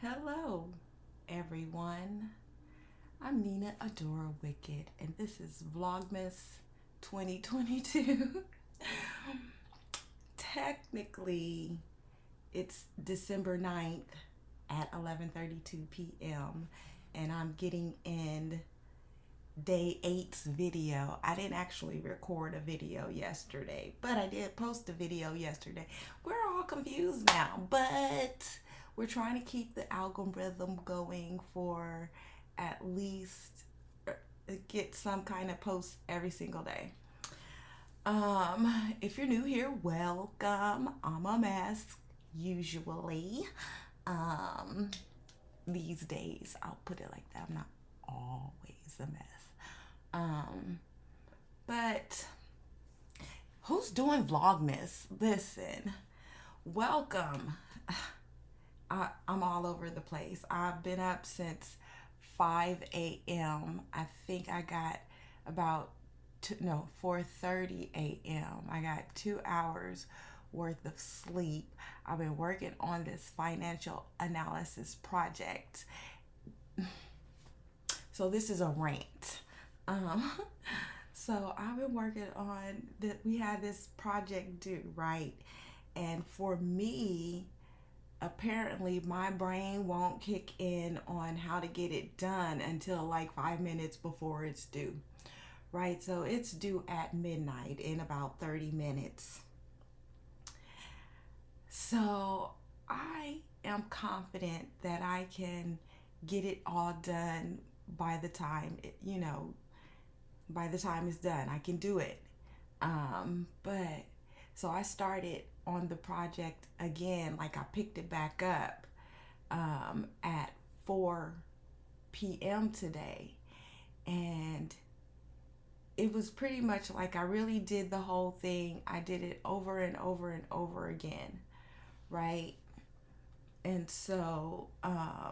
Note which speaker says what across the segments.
Speaker 1: Hello, everyone. I'm Nina Adora Wicked, and this is Vlogmas 2022. Technically, it's December 9th at 11:32 p.m., and I'm getting in day 8's video. I didn't actually record a video yesterday, but I did post a video yesterday. We're all confused now, but we're trying to keep the algorithm going for at least get some kind of post every single day. If you're new here, welcome. I'm a mess usually. Um, these days, I'll put it like that. I'm not always a mess. Um, but who's doing Vlogmas? Listen, welcome. I'm all over the place. I've been up since 5 a.m. I think I got about 4:30 a.m. I got 2 hours worth of sleep. I've been working on this financial analysis project. So this is a rant. Um, so I've been working on that. We had this project due, right? And for me, apparently my brain won't kick in on how to get it done until like 5 minutes before it's due, right? So it's due at midnight in about 30 minutes. So I am confident that I can get it all done by the time by the time it's done. I can do it. But so I started on the project again, like I picked it back up at 4 p.m. today. And it was pretty much like I really did the whole thing. I did it over and over and over again, right? And so I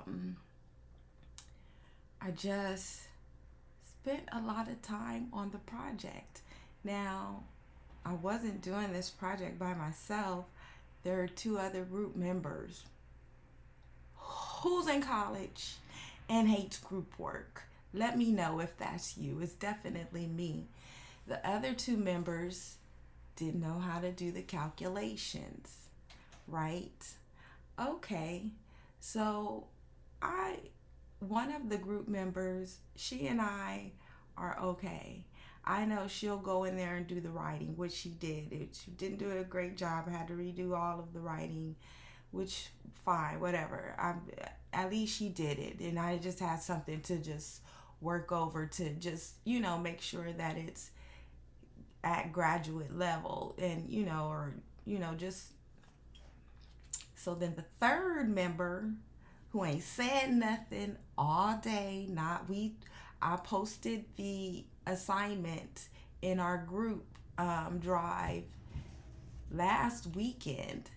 Speaker 1: just spent a lot of time on the project. Now, I wasn't doing this project by myself. There are two other group members who's in college and hates group work. Let me know if that's you. It's definitely me. The other two members didn't know how to do the calculations, right? Okay. So I one of the group members, she and I are okay. I know she'll go in there and do the writing, which she did. She didn't do a great job. I had to redo all of the writing, which fine, whatever. At least she did it, and I just had something to just work over to just make sure that it's at graduate level, and or just so then the third member who ain't said nothing all day. Not we. I posted the assignment in our group drive last weekend,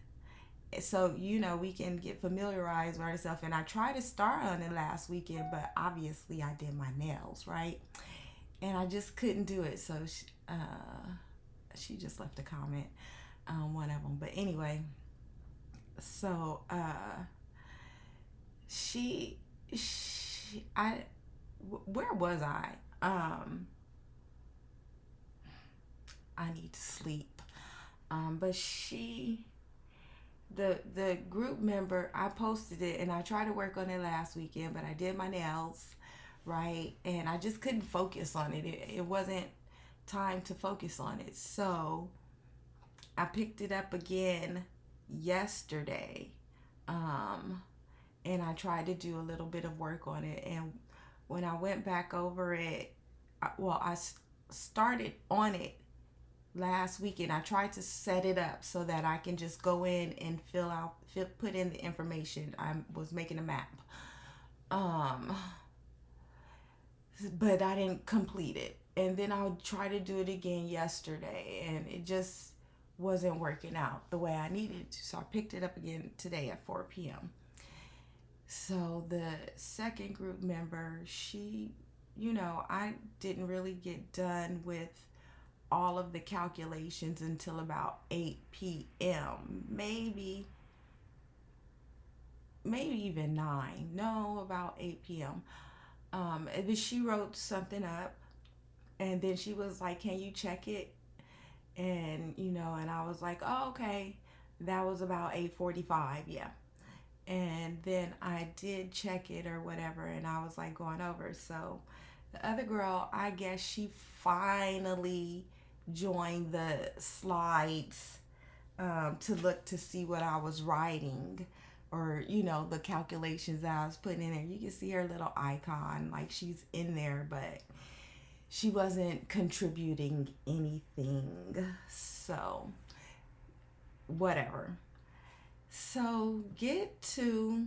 Speaker 1: so we can get familiarized with ourselves. And I tried to start on it last weekend, but obviously I did my nails, right, and I just couldn't do it. So she just left a comment, one of them. But anyway, so she I where was I? I need to sleep. But the group member, I posted it and I tried to work on it last weekend, but I did my nails, right? And I just couldn't focus on it. It wasn't time to focus on it. So I picked it up again yesterday. And I tried to do a little bit of work on it. And when I went back over it, I started on it last weekend. I tried to set it up so that I can just go in and put in the information. I was making a map. But I didn't complete it. And then I would try to do it again yesterday, and it just wasn't working out the way I needed to. So I picked it up again today at 4 p.m. So the second group member, I didn't really get done with all of the calculations until about 8 p.m. Maybe maybe even 9. No, about 8 p.m. And then she wrote something up, and then she was like, "Can you check it?" And and I was like, "Oh, okay." That was about 8:45, yeah. And then I did check it or whatever, and I was like going over. So the other girl, I guess she finally joined the slides, to look to see what I was writing, or the calculations that I was putting in there. You can see her little icon, like she's in there, but she wasn't contributing anything. So whatever. So get to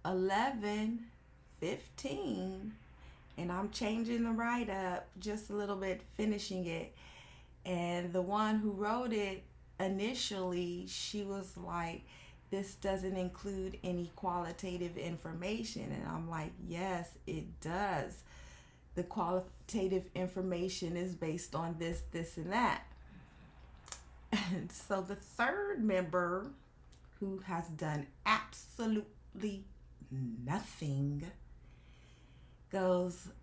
Speaker 1: 11:15, and I'm changing the write up just a little bit, finishing it. And the one who wrote it initially, she was like, "This doesn't include any qualitative information." And I'm like, "Yes, it does. The qualitative information is based on this, this, and that." And so the third member, who has done absolutely nothing,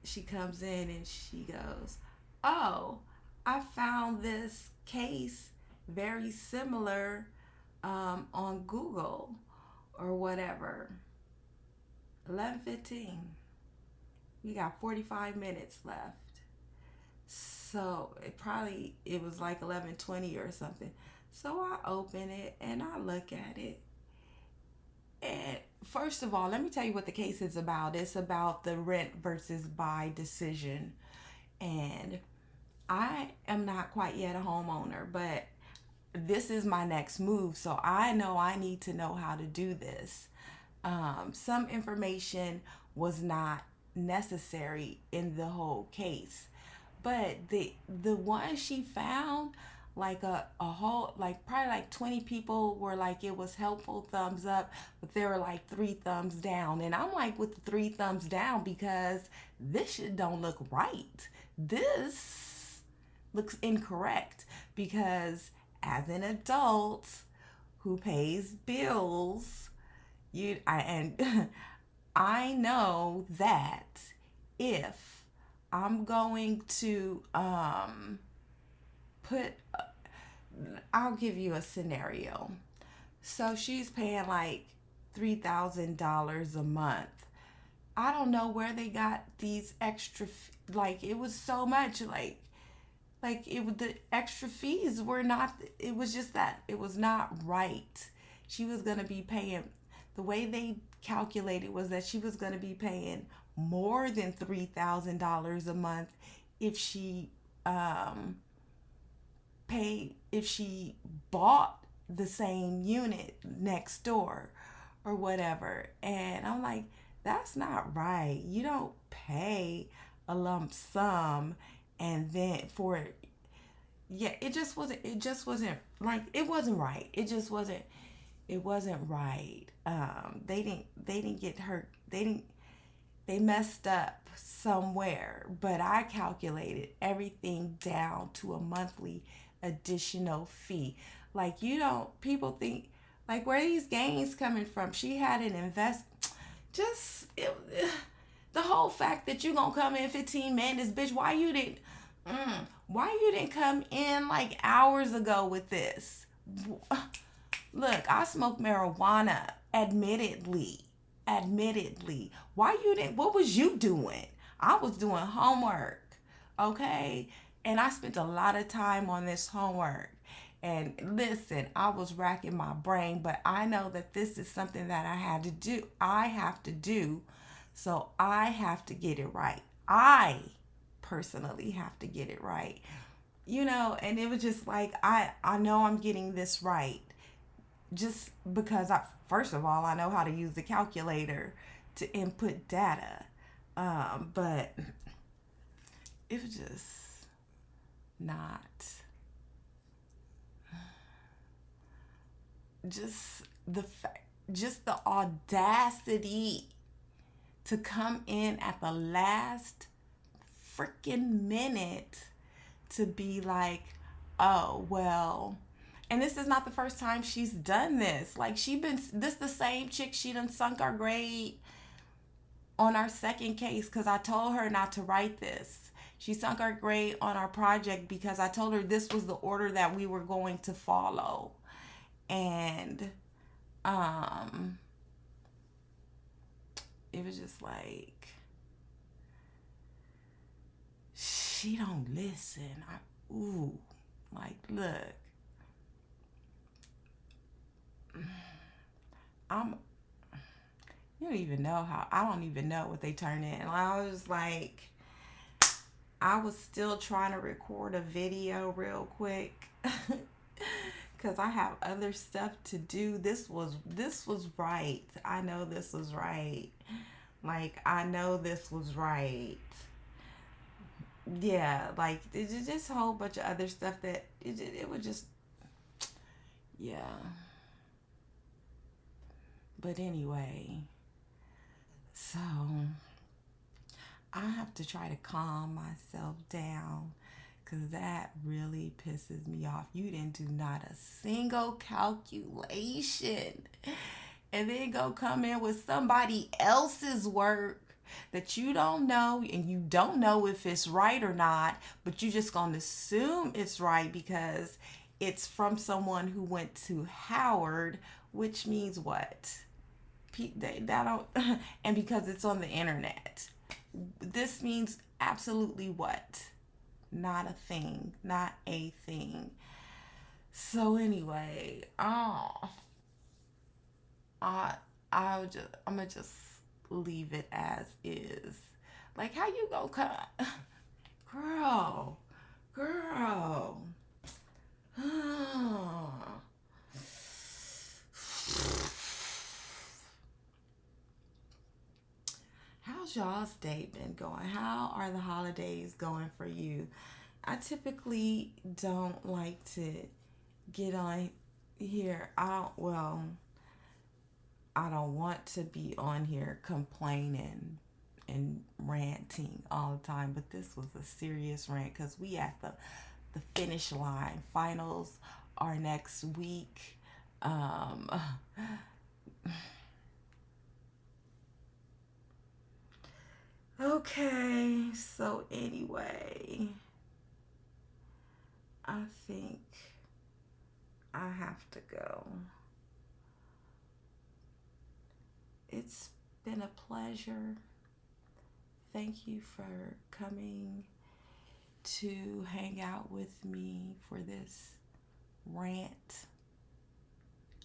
Speaker 1: she comes in and she goes, "Oh, I found this case very similar, on Google," or whatever. 11:15. We got 45 minutes left. So it was like 11:20 or something. So I open it and I look at it. And first of all, let me tell you what the case is about. It's about the rent versus buy decision. And I am not quite yet a homeowner, but this is my next move. So I know I need to know how to do this. Some information was not necessary in the whole case, but the one she found, like a whole, like probably like 20 people were like, it was helpful, thumbs up, but there were like 3 thumbs down. And I'm like, with the 3 thumbs down, because this shit don't look right. This looks incorrect, because as an adult who pays bills, and I know that if I'm going to put, I'll give you a scenario. So she's paying like $3,000 a month. I don't know where they got these extra, like it was so much, like the extra fees were not, it was just that it was not right. She was going to be paying, the way they calculated was that she was going to be paying more than $3,000 a month if she if she bought the same unit next door or whatever. And I'm like, that's not right. You don't pay a lump sum and then for, yeah, it wasn't right. It wasn't right. They didn't get hurt. They messed up somewhere, but I calculated everything down to a monthly additional fee. Like, people think, like, where are these gains coming from? She had an just it, the whole fact that you gonna come in 15 minutes, bitch. Why you didn't come in like hours ago with this? Look, I smoke marijuana, admittedly. Why you didn't, what was you doing? I was doing homework, okay? And I spent a lot of time on this homework. And listen, I was racking my brain, but I know that this is something that I have to do. So I have to get it right. I personally have to get it right. And it was just like, I know I'm getting this right, just because first of all, I know how to use the calculator to input data. But it was just not, just just the audacity to come in at the last freaking minute to be like, "Oh, well, And this is not the first time she's done this. Like, this the same chick, she done sunk our grade on our second case because I told her not to write this. She sunk our grade on our project because I told her this was the order that we were going to follow. And it was just like, she don't listen. Like, look, I'm, you don't even know how, I don't even know what they turn in. I was like, I was still trying to record a video real quick because I have other stuff to do. This was right. I know this was right. Like, I know this was right. Yeah, like, it's just a whole bunch of other stuff that it was just, yeah. But anyway, so I have to try to calm myself down because that really pisses me off. You didn't do not a single calculation and then go come in with somebody else's work that you don't know, and you don't know if it's right or not, but you just gonna assume it's right because it's from someone who went to Howard, which means what? That don't, and because it's on the internet, this means absolutely what? Not a thing, not a thing. So anyway, I'm gonna just leave it as is. Like, how you gonna cut, girl, girl. How's y'all's day been going? How are the holidays going for you? I typically don't like to get on here. I don't want to be on here complaining and ranting all the time, but this was a serious rant because we at the finish line. Finals are next week. Okay, so anyway, I think I have to go. It's been a pleasure. Thank you for coming to hang out with me for this rant.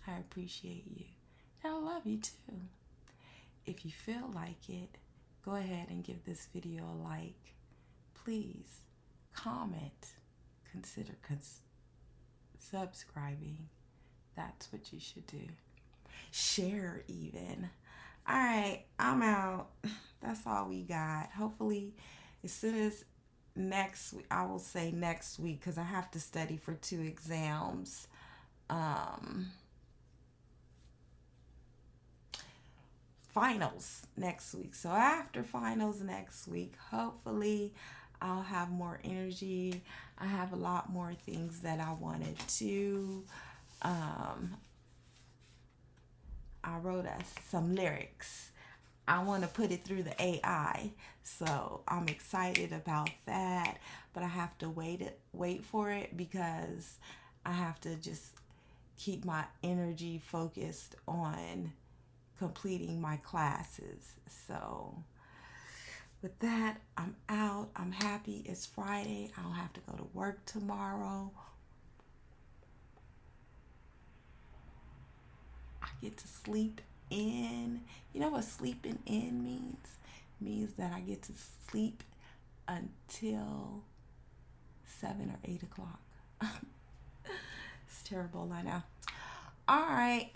Speaker 1: I appreciate you. And I love you too. If you feel like it, go ahead and give this video a like. Please comment. Consider subscribing. That's what you should do. Share even. All right, I'm out. That's all we got. Hopefully, as soon as next week, I will say next week because I have to study for 2 exams. Finals next week. So after finals next week, hopefully I'll have more energy. I have a lot more things that I wanted to. I wrote some lyrics. I want to put it through the AI. So I'm excited about that. But I have to wait for it because I have to just keep my energy focused on completing my classes. So with that, I'm out. I'm happy it's Friday. I don't have to go to work tomorrow. I get to sleep in. You know what sleeping in means? It means that I get to sleep until 7 or 8 o'clock. It's terrible, I know. All right.